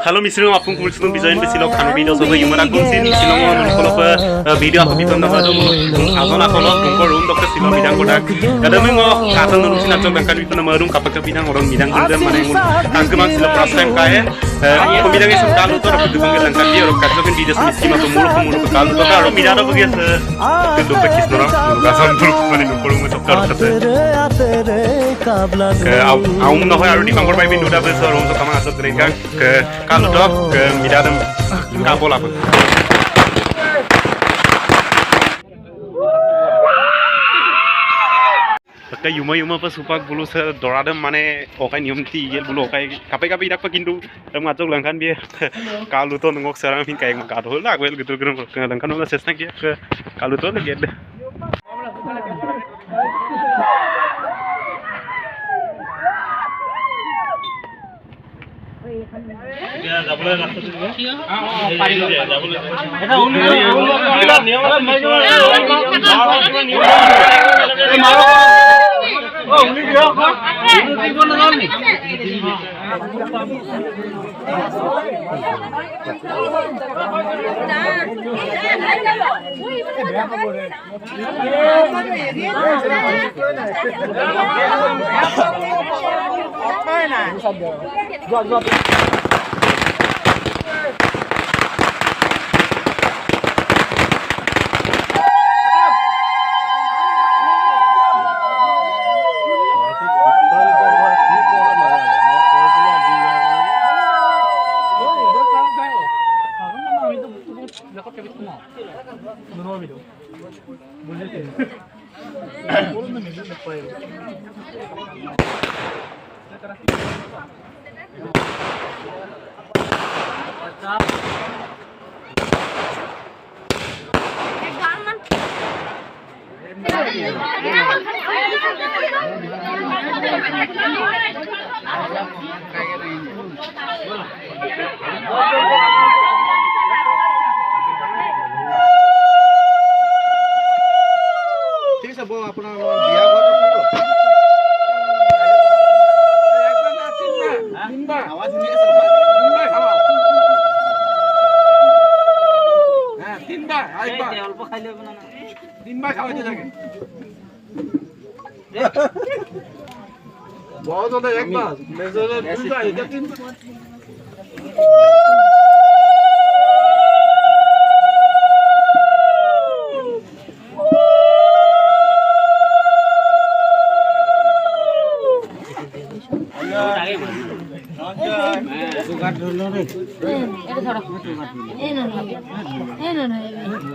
Kalau misalnya apung kumulsum bizain besilok kanu video so yumara kunsin silong kalau video aku biton nama do azon akolok tungko room dokter silong bidang kodak kadang mengo katan nuru sinan jong kan biton nama room kapak bidang orang bidang gudem mana yang tangkeman silok first time kaya pembidang esok kalu to rapi dukung gelang kan dia orang kajokin video semisi matu mulu kalu to karo bidang do begitu itu bekis nora kasam dulu mana nukul ngusok karu kata aum no hari di bangkor bayi bindu dapat seorang untuk kamar asal mereka ke kalu to ke bidang kapol apa Kayak yuma pas supak bulu se doradam mana okai nium tigel bulu okai kapai idak pa kintu dam ngajok langkan biar kalu to nungok serang pin kayak makado lah gue gitu langkan ulah sesna kia ke kalu to lagi ada ya double rasta tu ya pari ya double eta Oh, ini dia apa? Itu tipe nol nih. ঠিক আছে বউ আপোনাৰ বিয়া ঘৰত তিনবাৰ আৱাজ শুনি আছে তিনবাৰ খাবা হ্যাঁ তিনবাৰ আইবা অল্প খাই লব না তিনবাৰ খাওয়াইতে থাকে বহুত হলে একবাৰ মেজৰে দুইবাৰ এটা তিনবাৰ Itu kan dulu nih. Itu sudah. Ini